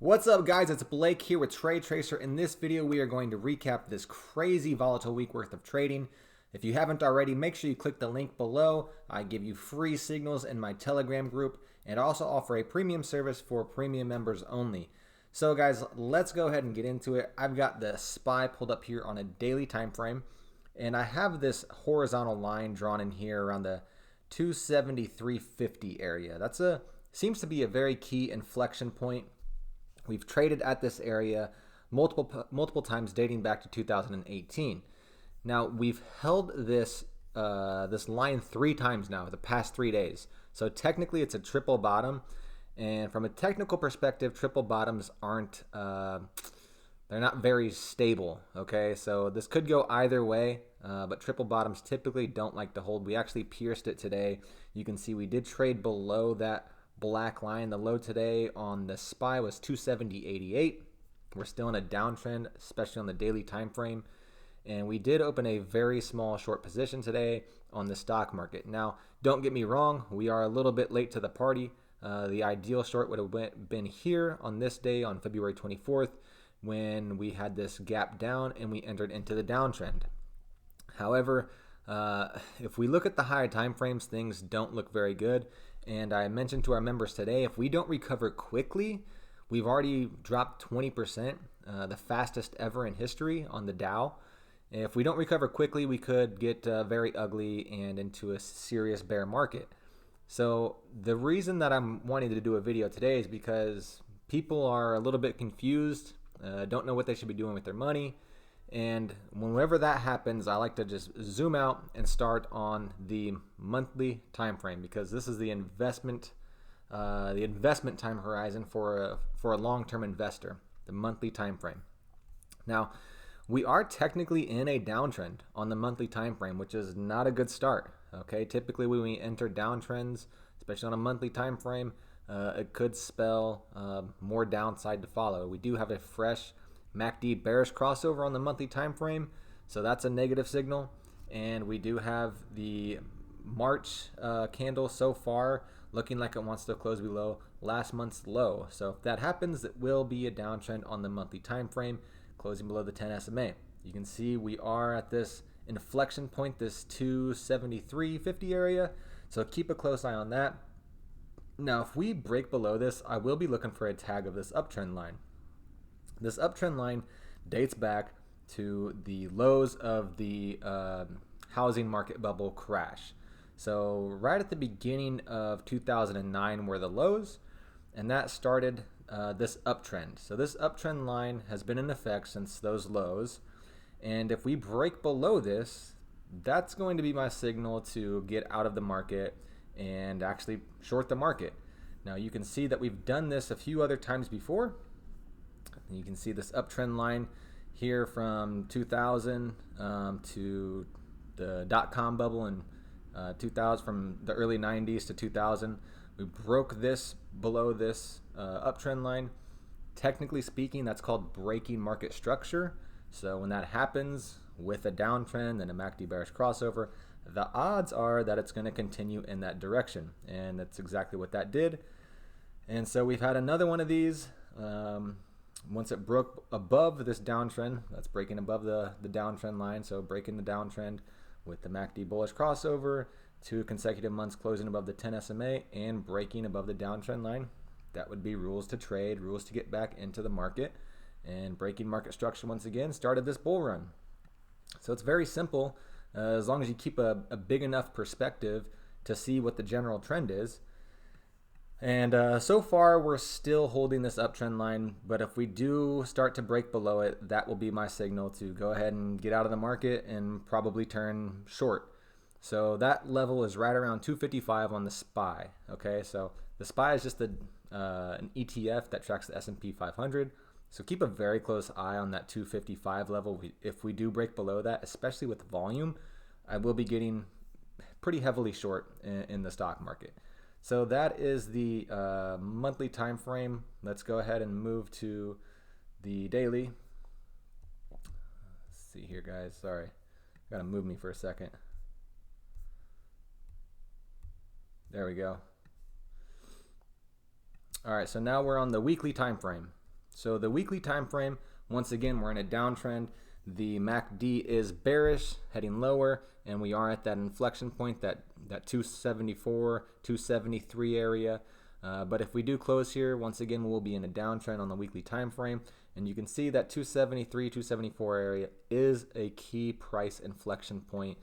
What's up, guys? It's Blake here with Trade Tracer. In this video, we are going to recap this crazy volatile week worth of trading. If you haven't already, make sure you click the link below. I give you free signals in my Telegram group and also offer a premium service for premium members only. So guys, let's go ahead and get into it. I've got the SPY pulled up here on a daily time frame, and I have this horizontal line drawn in here around the 273.50 area. Seems to be a very key inflection point. We've traded at this area multiple times dating back to 2018. Now we've held this line 3 times now the past 3 days. So technically it's a triple bottom, and from a technical perspective, triple bottoms aren't they're not very stable. Okay, so this could go either way, but triple bottoms typically don't like to hold. We actually pierced it today. You can see we did trade below that black line. The low today on the SPY was 270.88. We're still in a downtrend, especially on the daily time frame, and we did open a very small short position today on the stock market. Now, don't get me wrong, we are a little bit late to the party. The ideal short would have been here on this day on February 24th when we had this gap down and we entered into the downtrend. However, if we look at the higher time frames, things don't look very good. And I mentioned to our members today, if we don't recover quickly, we've already dropped 20%, the fastest ever in history on the DOW. If we don't recover quickly, we could get very ugly and into a serious bear market. So the reason that I'm wanting to do a video today is because people are a little bit confused, don't know what they should be doing with their money. And whenever that happens, I like to just zoom out and start on the monthly time frame, because this is the investment time horizon for a long-term investor, the monthly time frame. Now, we are technically in a downtrend on the monthly time frame, which is not a good start. Okay, typically when we enter downtrends, especially on a monthly time frame, it could spell more downside to follow. We do have a fresh MACD bearish crossover on the monthly time frame, so that's a negative signal. And we do have the March candle so far looking like it wants to close below last month's low. So if that happens, it will be a downtrend on the monthly time frame, closing below the 10 SMA. You can see we are at this inflection point, this 273.50 area, so keep a close eye on that. Now if we break below this, I will be looking for a tag of this uptrend line. This uptrend line dates back to the lows of the housing market bubble crash. So right at the beginning of 2009 were the lows, and that started this uptrend. So this uptrend line has been in effect since those lows, and if we break below this, that's going to be my signal to get out of the market and actually short the market. Now you can see that we've done this a few other times before. You can see this uptrend line here from 2000 to the .com bubble in 2000, from the early 90s to 2000. We broke this below this uptrend line. Technically speaking, that's called breaking market structure. So when that happens with a downtrend and a MACD bearish crossover, the odds are that it's going to continue in that direction. And that's exactly what that did. And so we've had another one of these. Once it broke above this downtrend, that's breaking above the downtrend line, so breaking the downtrend with the MACD bullish crossover, 2 consecutive months closing above the 10 SMA and breaking above the downtrend line. That would be rules to trade, rules to get back into the market, and breaking market structure once again started this bull run. So it's very simple, as long as you keep a big enough perspective to see what the general trend is. And so far, we're still holding this uptrend line, but if we do start to break below it, that will be my signal to go ahead and get out of the market and probably turn short. So that level is right around 255 on the SPY. Okay, so the SPY is just an ETF that tracks the S&P 500. So keep a very close eye on that 255 level. If we do break below that, especially with volume, I will be getting pretty heavily short in the stock market. So that is the monthly time frame. Let's go ahead and move to the daily. Let's see here, guys. Sorry, gotta move me for a second. There we go. All right, so now we're on the weekly time frame. So the weekly time frame, once again, we're in a downtrend. The MACD is bearish, heading lower, and we are at that inflection point, that 274, 273 area. But if we do close here, once again, we'll be in a downtrend on the weekly time frame. And you can see that 273, 274 area is a key price inflection point.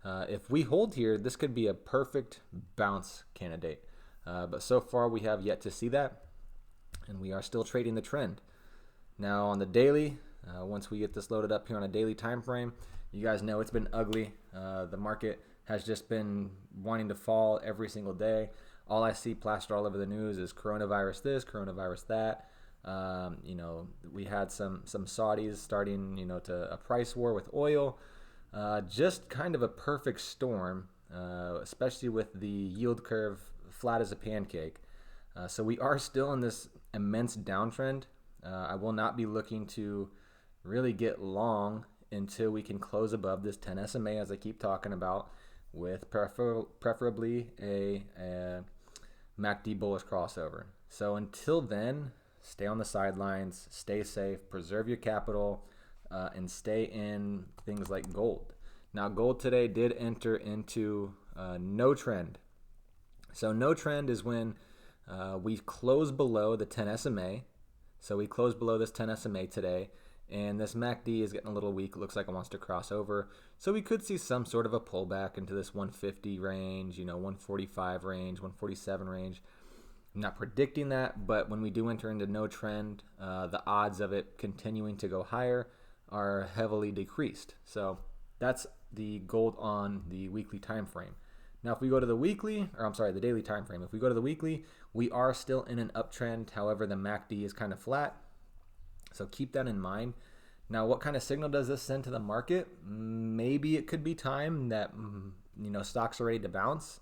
If we hold here, this could be a perfect bounce candidate. But so far, we have yet to see that, and we are still trading the trend. Now on the daily, once we get this loaded up here on a daily time frame, you guys know it's been ugly. The market has just been wanting to fall every single day. All I see plastered all over the news is coronavirus this, coronavirus that. We had some Saudis starting, to a price war with oil. Just kind of a perfect storm, especially with the yield curve flat as a pancake. So we are still in this immense downtrend. I will not be looking to really get long until we can close above this 10 SMA, as I keep talking about, with preferably a MACD bullish crossover. So until then, stay on the sidelines, stay safe, preserve your capital, and stay in things like gold. Now, gold today did enter into no trend. So no trend is when we close below the 10 SMA. So we closed below this 10 SMA today, and this MACD is getting a little weak. It looks like it wants to cross over. So we could see some sort of a pullback into this 150 range, 145 range, 147 range. I'm not predicting that, but when we do enter into no trend, the odds of it continuing to go higher are heavily decreased. So that's the gold on the weekly time frame. Now, if we go to the daily time frame, if we go to the weekly, we are still in an uptrend. However, the MACD is kind of flat. So keep that in mind. Now, what kind of signal does this send to the market? Maybe it could be time that, stocks are ready to bounce.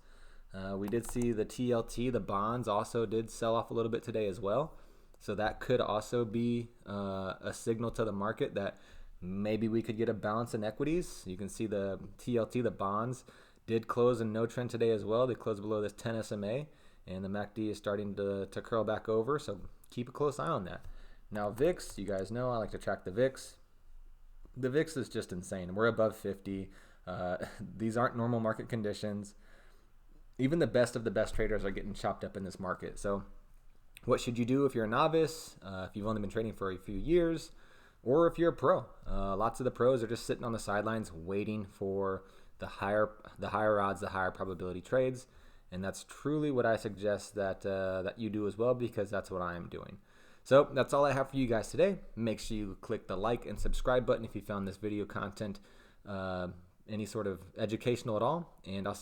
We did see the TLT, the bonds, also did sell off a little bit today as well. So that could also be a signal to the market that maybe we could get a bounce in equities. You can see the TLT, the bonds, did close in no trend today as well. They closed below this 10 SMA, and the MACD is starting to curl back over. So keep a close eye on that. Now, VIX, you guys know I like to track the VIX. The VIX is just insane. We're above 50. These aren't normal market conditions. Even the best of the best traders are getting chopped up in this market. So what should you do if you're a novice, if you've only been trading for a few years, or if you're a pro? Lots of the pros are just sitting on the sidelines waiting for the higher odds, the higher probability trades. And that's truly what I suggest that you do as well, because that's what I am doing. So that's all I have for you guys today. Make sure you click the like and subscribe button if you found this video content any sort of educational at all. And I'll